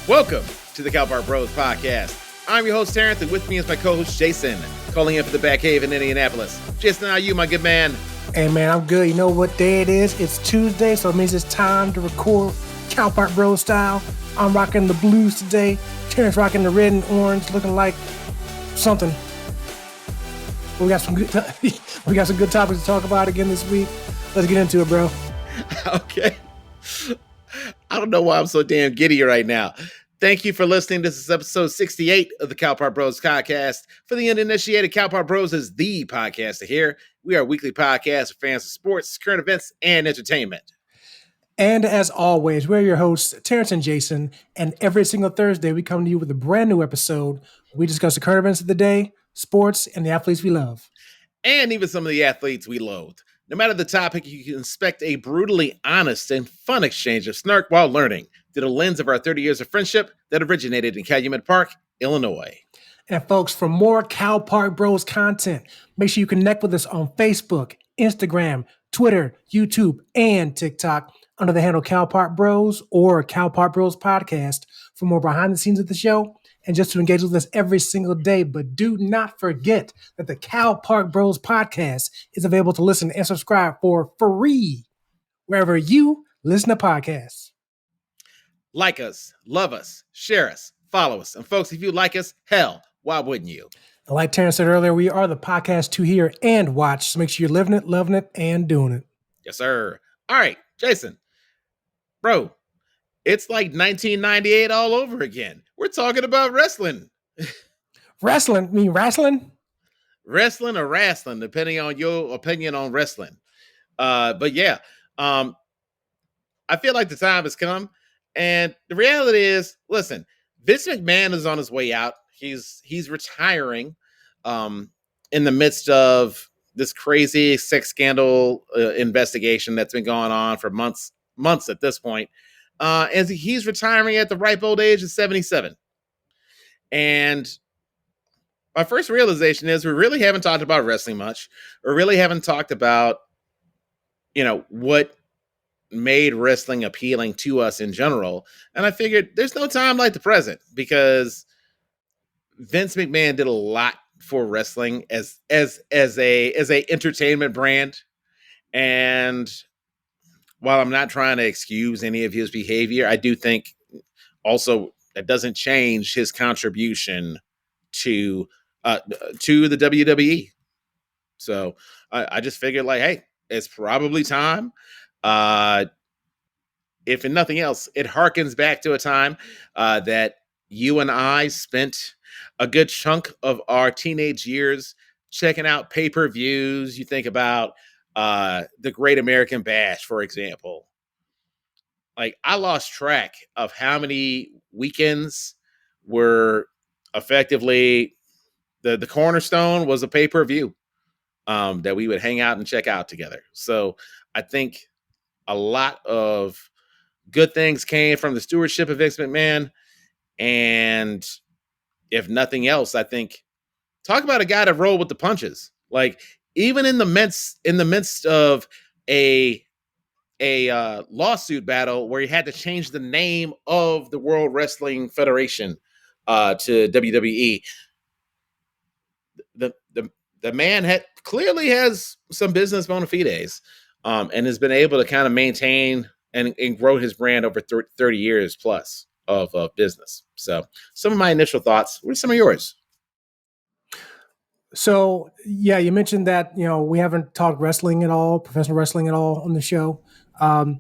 Welcome to the Cal Park Bros podcast. I'm your host, Terrence, and with me is my co-host, Jason, calling in for the Back Cave in Indianapolis. Jason, how are you, my good man? Hey, man, I'm good. You know what day it is? It's Tuesday, so it means it's time to record Cal Park Bros style. I'm rocking the blues today. Terrence rocking the red and orange, looking like something. We got some good topics to talk about again this week. Let's get into it, bro. Okay. I don't know why I'm so damn giddy right now. Thank you for listening. This is episode 68 of the Cal Park Bros podcast. For the uninitiated, Cal Park Bros is the podcast to hear. We are a weekly podcast for fans of sports, current events, and entertainment. And as always, we're your hosts, Terrence and Jason, and every single Thursday we come to you with a brand new episode. We discuss the current events of the day, sports, and the athletes we love. And even some of the athletes we loathe. No matter the topic, you can expect a brutally honest and fun exchange of snark while learning through the lens of our 30 years of friendship that originated in Calumet Park, Illinois. And folks, for more Cal Park Bros content, make sure you connect with us on Facebook, Instagram, Twitter, YouTube, and TikTok under the handle Cal Park Bros or Cal Park Bros Podcast for more behind the scenes of the show and just to engage with us every single day. But do not forget that the Cal Park Bros Podcast is available to listen and subscribe for free wherever you listen to podcasts. Like us, love us, share us, follow us. And folks, if you like us, hell, why wouldn't you? And like Terrence said earlier, we are the podcast to hear and watch. So make sure you're living it, loving it, and doing it. Yes, sir. All right, Jason. Bro, it's like 1998 all over again. We're talking about wrestling. Wrestling? You mean wrestling? Wrestling or wrestling, depending on your opinion on wrestling. But yeah, I feel like the time has come. And the reality is, listen, Vince McMahon is on his way out. He's retiring in the midst of this crazy sex scandal investigation that's been going on for months at this point. As he's retiring at the ripe old age of 77. And my first realization is we really haven't talked about wrestling much. We really haven't talked about, what made wrestling appealing to us in general. And I figured there's no time like the present because Vince McMahon did a lot for wrestling as a entertainment brand. And while I'm not trying to excuse any of his behavior, I do think also that doesn't change his contribution to the WWE. So I just figured like, hey, it's probably time. If in nothing else, it harkens back to a time that you and I spent a good chunk of our teenage years checking out pay-per-views. You think about the Great American Bash, for example. Like, I lost track of how many weekends were effectively the cornerstone was a pay-per-view that we would hang out and check out together. So I think a lot of good things came from the stewardship of Vince McMahon. And if nothing else, I think talk about a guy that rolled with the punches. Like, even in the midst of a lawsuit battle where he had to change the name of the World Wrestling Federation to WWE, the man clearly has some business bona fides, and has been able to kind of maintain and grow his brand over 30 years plus of business. So some of my initial thoughts. What are some of yours? So, yeah, you mentioned that, we haven't talked wrestling at all, professional wrestling at all on the show. Like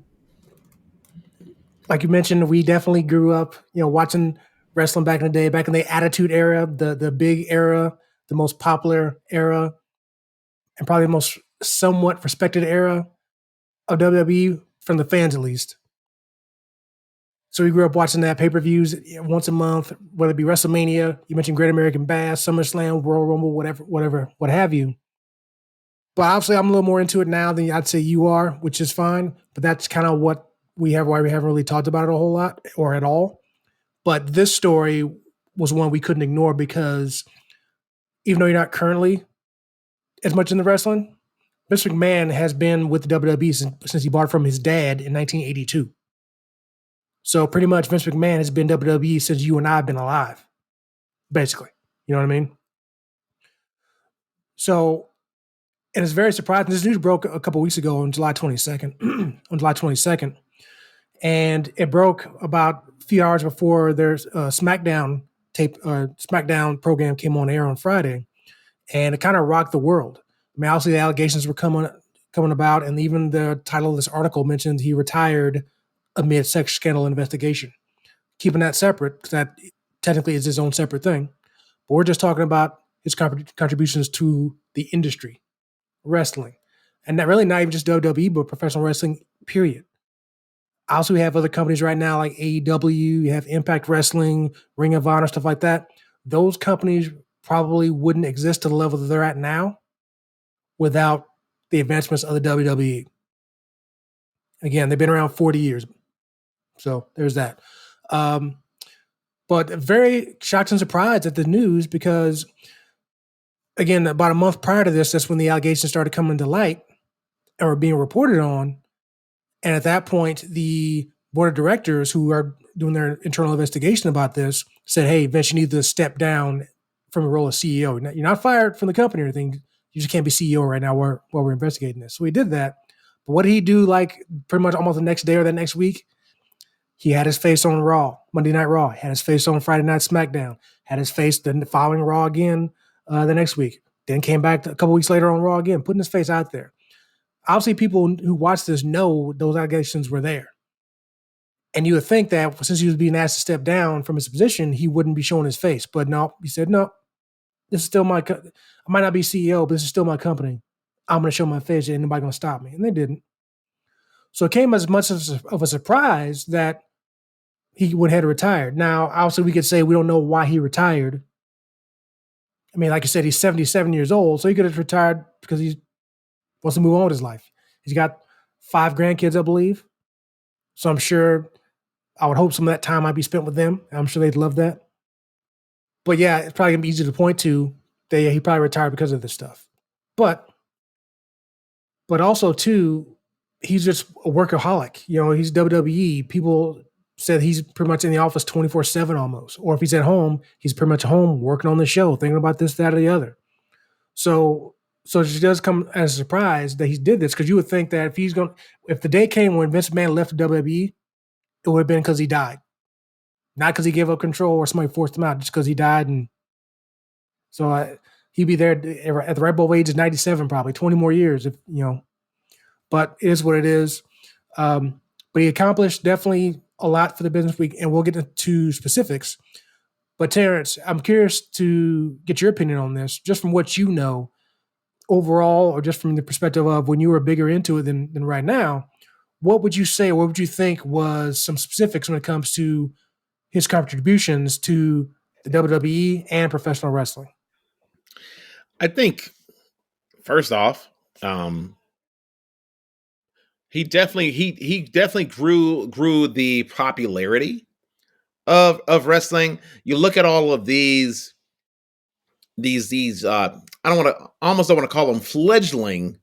you mentioned, we definitely grew up, watching wrestling back in the Attitude Era, the big era, the most popular era, and probably the most somewhat respected era of WWE from the fans, at least. So we grew up watching that pay-per-views once a month, whether it be WrestleMania, you mentioned Great American Bash, SummerSlam, Royal Rumble, whatever, what have you. But obviously I'm a little more into it now than I'd say you are, which is fine. But that's kind of why we haven't really talked about it a whole lot or at all. But this story was one we couldn't ignore because even though you're not currently as much in the wrestling, Mr. McMahon has been with the WWE since he bought it from his dad in 1982. So pretty much Vince McMahon has been WWE since you and I have been alive, basically. You know what I mean? So, and it's very surprising. This news broke a couple weeks ago on July 22nd, on July 22nd. And it broke about a few hours before their SmackDown program came on air on Friday, and it kind of rocked the world. I mean, obviously the allegations were coming about, and even the title of this article mentions he retired amid sex scandal investigation. Keeping that separate, because that technically is his own separate thing. But we're just talking about his contributions to the industry, wrestling, and not really not even just WWE, but professional wrestling. Period. Also, we have other companies right now like AEW, you have Impact Wrestling, Ring of Honor, stuff like that. Those companies probably wouldn't exist to the level that they're at now without the advancements of the WWE. Again, they've been around 40 years. So there's that. But very shocked and surprised at the news because, again, about a month prior to this, that's when the allegations started coming to light and were being reported on. And at that point, the board of directors who are doing their internal investigation about this said, hey, Vince, you need to step down from the role of CEO. You're not fired from the company or anything. You just can't be CEO right now while we're investigating this. So he did that. But what did he do like pretty much almost the next day or that next week? He had his face on Raw, Monday Night Raw. He had his face on Friday Night SmackDown. Had his face the following Raw again the next week. Then came back a couple weeks later on Raw again, putting his face out there. Obviously, people who watch this know those allegations were there. And you would think that since he was being asked to step down from his position, he wouldn't be showing his face. But no, he said, no, this is still my I might not be CEO, but this is still my company. I'm going to show my face. Ain't nobody going to stop me. And they didn't. So it came as much of a surprise that he went ahead and retired. Now, obviously, we could say we don't know why he retired. I mean, like I said, he's 77 years old. So he could have retired because he wants to move on with his life. He's got 5 grandkids, I believe. So I'm sure, I would hope some of that time might be spent with them. I'm sure they'd love that. But yeah, it's probably going to be easy to point to that he probably retired because of this stuff. But also, too, he's just a workaholic. You know, he's WWE. People said he's pretty much in the office 24/7 almost. Or if he's at home, he's pretty much home working on the show, thinking about this, that, or the other. So it does come as a surprise that he did this, because you would think that if the day came when Vince McMahon left WWE, it would have been because he died, not because he gave up control or somebody forced him out, just because he died. And so he'd be there at the ripe old age of 97, probably 20 more years, if you know. But it is what it is. But he accomplished definitely a lot for the business week, and we'll get into specifics. But Terrence, I'm curious to get your opinion on this, just from what you know overall, or just from the perspective of when you were bigger into it than right now. What would you say, or what would you think was some specifics when it comes to his contributions to the WWE and professional wrestling? I think first off, he definitely grew the popularity of wrestling. You look at all of these I don't want to call them fledgling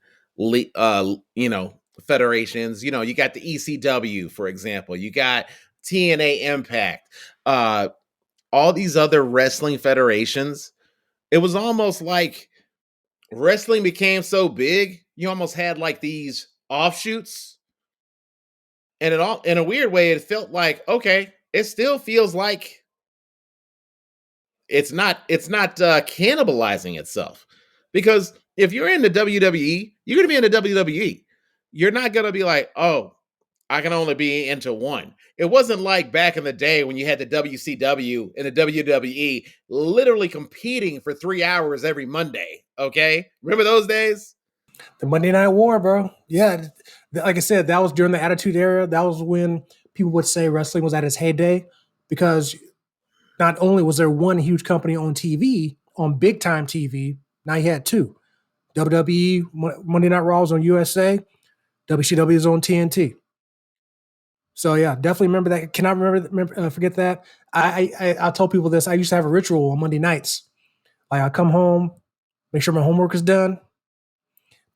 federations. You know, you got the ECW, for example. You got TNA Impact. All these other wrestling federations. It was almost like wrestling became so big, you almost had like these offshoots. And in a weird way, it felt like, okay, it still feels like it's not cannibalizing itself. Because if you're in the WWE, you're going to be in the WWE. You're not going to be like, oh, I can only be into one. It wasn't like back in the day when you had the WCW and the WWE literally competing for 3 hours every Monday. Okay. Remember those days? The Monday Night War, bro. Yeah. Like I said, that was during the Attitude Era. That was when people would say wrestling was at its heyday, because not only was there one huge company on TV, on big time TV, now you had 2. WWE, Monday Night Raw was on USA, WCW is on TNT. So yeah, definitely remember that. Can I forget that? I tell people this. I used to have a ritual on Monday nights. Like I come home, make sure my homework is done,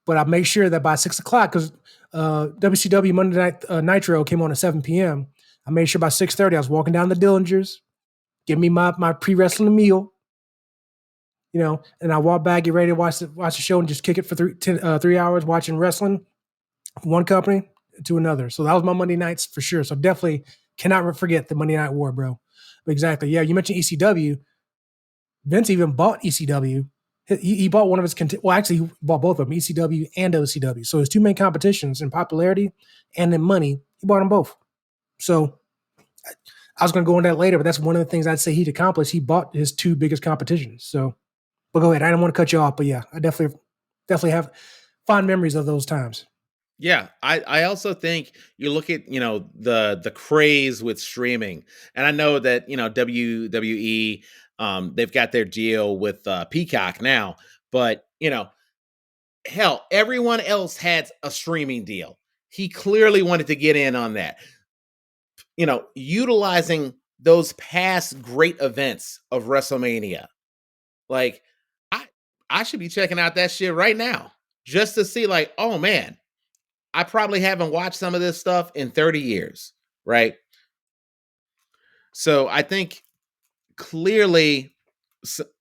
but I make sure that by 6 o'clock, because WCW Monday Night Nitro came on at 7 p.m. I made sure by 6:30 I was walking down the Dillingers, give me my pre-wrestling meal, and I walk back, get ready to watch the show and just kick it for 3 hours watching wrestling from one company to another. So that was my Monday nights for sure. So definitely cannot forget the Monday Night War, bro. But exactly. Yeah, you mentioned ECW. Vince even bought ECW. He bought one of his actually he bought both of them, ECW and OCW. So his two main competitions in popularity and in money, he bought them both. So I was going to go into that later, but that's one of the things I'd say he'd accomplished. He bought his two biggest competitions. So, but go ahead. I didn't want to cut you off, but yeah, I definitely have fond memories of those times. Yeah, I also think you look at the craze with streaming, and I know that WWE they've got their deal with Peacock now, but hell, everyone else had a streaming deal. He clearly wanted to get in on that. Utilizing those past great events of WrestleMania, like I should be checking out that shit right now just to see, like, oh man, I probably haven't watched some of this stuff in 30 years, right? So I think clearly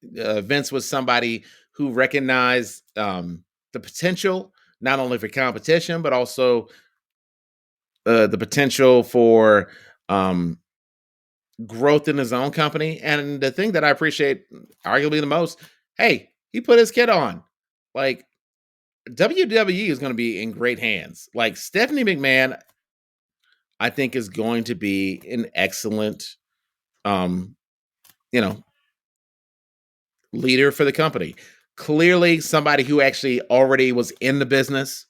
Vince was somebody who recognized the potential, not only for competition, but also the potential for growth in his own company. And the thing that I appreciate arguably the most, hey, he put his kid on. Like, WWE is going to be in great hands. Like, Stephanie McMahon, I think, is going to be an excellent, leader for the company. Clearly, somebody who actually already was in the business.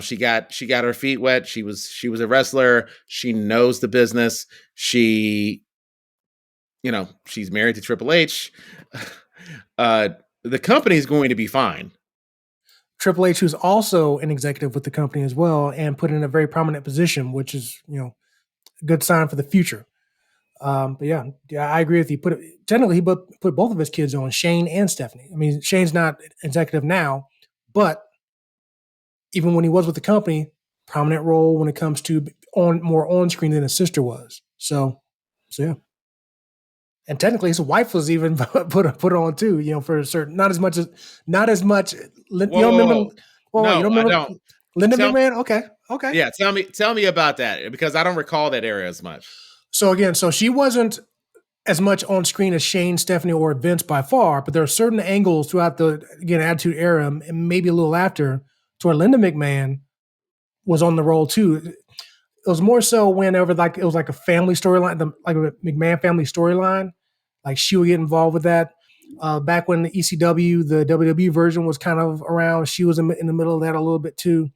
She got her feet wet. She was a wrestler. She knows the business. She's married to Triple H. The company is going to be fine. Triple H, who's also an executive with the company as well, and put in a very prominent position, which is a good sign for the future. But yeah, I agree with you. Technically, he put both of his kids on, Shane and Stephanie. I mean, Shane's not executive now, but even when he was with the company, prominent role when it comes to more on screen than his sister was. So yeah. And technically, his wife was even put on too. For a certain, not as much. You don't remember? No, you don't remember? I don't. Linda McMahon. Okay. Yeah, tell me about that, because I don't recall that era as much. So again, she wasn't as much on screen as Shane, Stephanie, or Vince by far, but there are certain angles throughout the Attitude Era, and maybe a little after, to where Linda McMahon was on the roll too. It was more so whenever it was like a family storyline, like a McMahon family storyline. Like she would get involved with that. Back when the ECW, the WWE version was kind of around, she was in the middle of that a little bit too.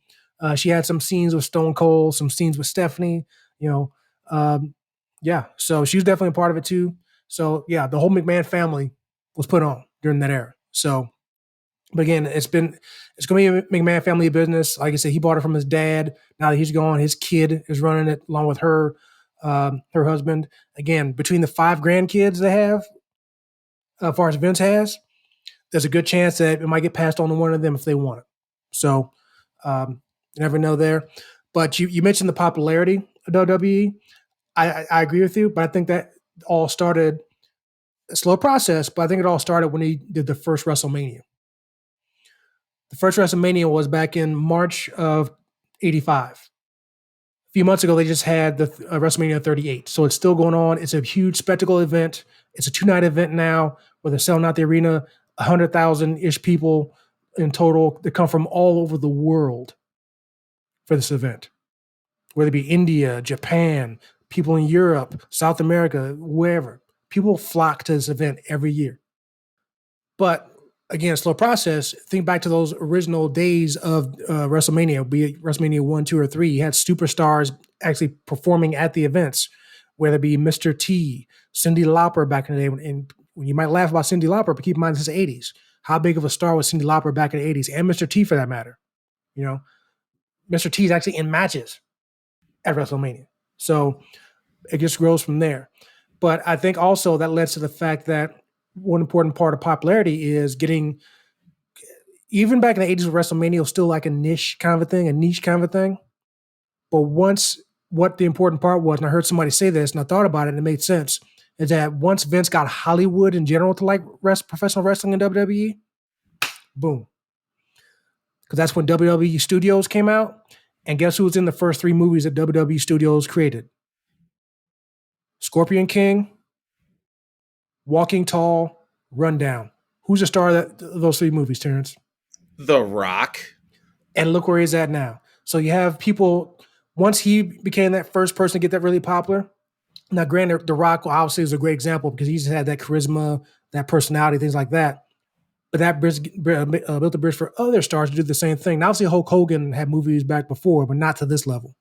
She had some scenes with Stone Cold, some scenes with Stephanie. Yeah, so she was definitely a part of it too. So yeah, the whole McMahon family was put on during that era. So, but again, it's going to be a McMahon family business. Like I said, he bought it from his dad. Now that he's gone, his kid is running it along with her husband. Again, between the 5 grandkids they have, as far as Vince has, there's a good chance that it might get passed on to one of them if they want it. So you never know there. But you mentioned the popularity of WWE. I agree with you, but I think that all started a slow process, but I think it all started when he did the first WrestleMania. The first WrestleMania was back in March of 85. A few months ago, they just had the WrestleMania 38. So it's still going on. It's a huge spectacle event. It's a 2-night event now where they're selling out the arena, 100,000-ish people in total that come from all over the world for this event, whether it be India, Japan, people in Europe, South America, wherever. People flock to this event every year. But again, slow process. Think back to those original days of WrestleMania, be it WrestleMania 1, 2, or 3. You had superstars actually performing at the events, whether it be Mr. T, Cyndi Lauper back in the day. And when you might laugh about Cyndi Lauper, but keep in mind this is the 80s. How big of a star was Cyndi Lauper back in the 80s, and Mr. T for that matter? Mr. T is actually in matches at WrestleMania. So it just grows from there. But I think also that led to the fact that one important part of popularity is getting, even back in the 80s, WrestleMania was still like a niche kind of a thing. But once what the important part was, and I heard somebody say this, and I thought about it, and it made sense, is that once Vince got Hollywood in general to like professional wrestling in WWE, boom. Because that's when WWE Studios came out. And guess who was in the first 3 movies that WWE Studios created? Scorpion King, Walking Tall, Rundown. Who's the star of those 3 movies, Terrence? The Rock. And look where he's at now. So you have people, once he became that first person to get that really popular. Now, granted, The Rock obviously is a great example because he just had that charisma, that personality, things like that. But that built the bridge for other stars to do the same thing. Now, obviously, Hulk Hogan had movies back before, but not to this level.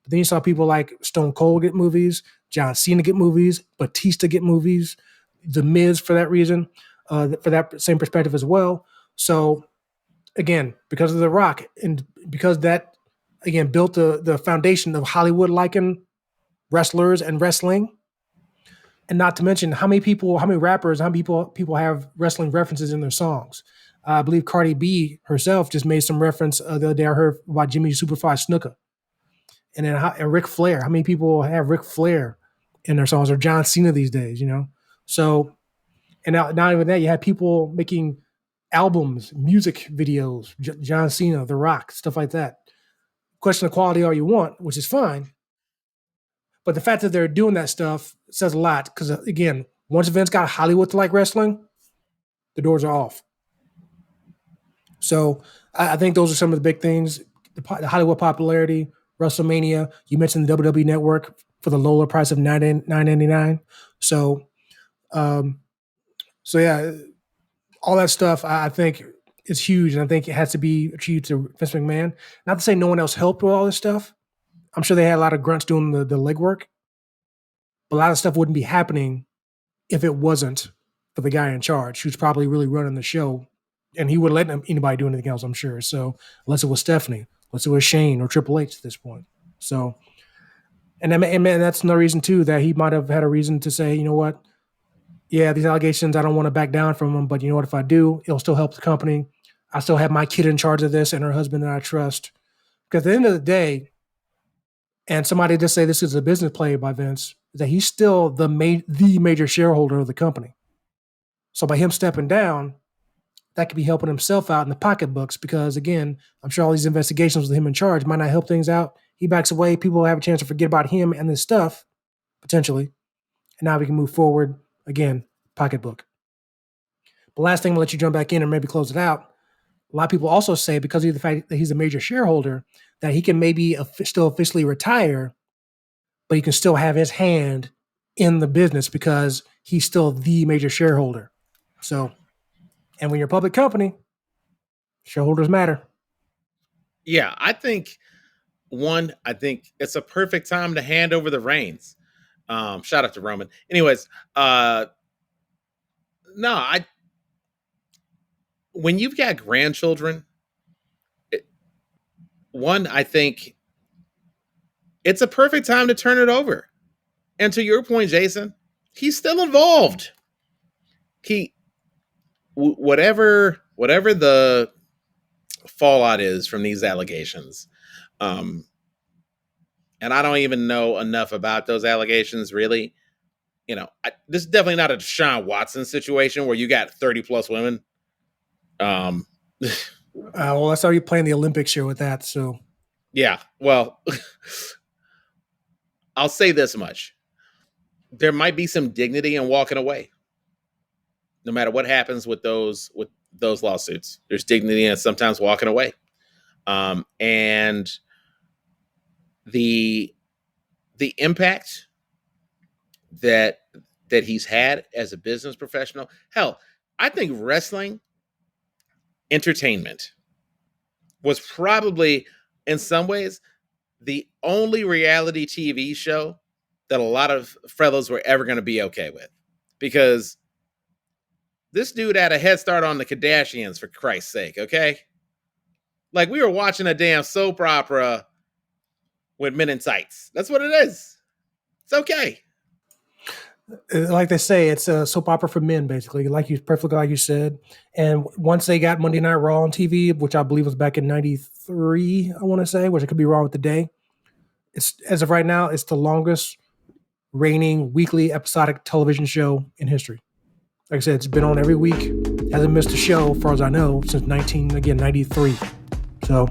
But then you saw people like Stone Cold get movies, John Cena get movies, Batista get movies, The Miz for that reason, for that same perspective as well. So, again, because of The Rock and because that, again, built the foundation of Hollywood-liking wrestlers and wrestling. And not to mention how many rappers, how many people have wrestling references in their songs. I believe Cardi B herself just made some reference the other day I heard about Jimmy Superfly Snuka. And then and Ric Flair. How many people have Ric Flair in their songs or John Cena these days, you know? So, and not even that, you have people making albums, music videos, John Cena, The Rock, stuff like that. Question the quality all you want, which is fine. But the fact that they're doing that stuff says a lot because, again, once Vince got Hollywood to like wrestling, the doors are off. So I think those are some of the big things. The Hollywood popularity, WrestleMania. You mentioned the WWE Network for the lower price of $9.99. So, yeah, all that stuff I think is huge, and I think it has to be achieved to Vince McMahon. Not to say no one else helped with all this stuff. I'm sure they had a lot of grunts doing the legwork. But a lot of stuff wouldn't be happening if it wasn't for the guy in charge, who's probably really running the show. And he wouldn't let anybody do anything else, I'm sure. So unless it was Stephanie, unless it was Shane or Triple H at this point. So, and that's another reason too that he might have had a reason to say, you know what, yeah, these allegations, I don't want to back down from them, but you know what, if I do, it'll still help the company. I still have my kid in charge of this and her husband that I trust. Because at the end of the day, and somebody just say this is a business play by Vince, that he's still the major shareholder of the company. So by him stepping down, that could be helping himself out in the pocketbooks because, again, I'm sure all these investigations with him in charge might not help things out. He backs away. People will have a chance to forget about him and this stuff, potentially. And now we can move forward. Again, pocketbook. The last thing, I'll let you jump back in and maybe close it out. A lot of people also say because of the fact that he's a major shareholder, that he can maybe still officially retire, but he can still have his hand in the business because he's still the major shareholder. So, and when you're a public company, shareholders matter. Yeah, I think it's a perfect time to hand over the reins. Shout out to Roman. Anyways, when you've got grandchildren, I think it's a perfect time to turn it over. And to your point, Jason, he's still involved. Whatever the fallout is from these allegations, and I don't even know enough about those allegations, really. You know, this is definitely not a Deshaun Watson situation where you got 30 plus women. Well, that's how you playing the Olympics here with that. So, yeah, well, I'll say this much. There might be some dignity in walking away. No matter what happens with those lawsuits, there's dignity in sometimes walking away. And the impact that he's had as a business professional. Hell, I think wrestling entertainment was probably, in some ways, the only reality TV show that a lot of fellows were ever going to be okay with. Because this dude had a head start on the Kardashians, for Christ's sake, okay? Like, we were watching a damn soap opera with men in tights. That's what it is. It's okay. Like they say, it's a soap opera for men, basically, perfectly like you said. And once they got Monday Night Raw on TV, which I believe was back in '93, I want to say, which I could be wrong with the day, it's as of right now, it's the longest reigning weekly episodic television show in history. Like I said, it's been on every week. Hasn't missed a show, as far as I know, since 93. So,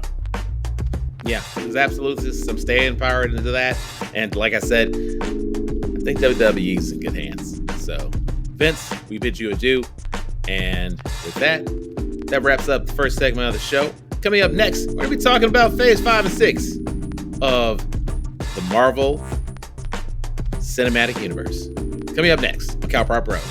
yeah, there's absolutely some staying power into that. And like I said, I think WWE is in good hands. So, Vince, we bid you adieu. And with that wraps up the first segment of the show. Coming up next, we're going to be talking about Phase 5 and 6 of the Marvel Cinematic Universe. Coming up next, Cal Prop Bros.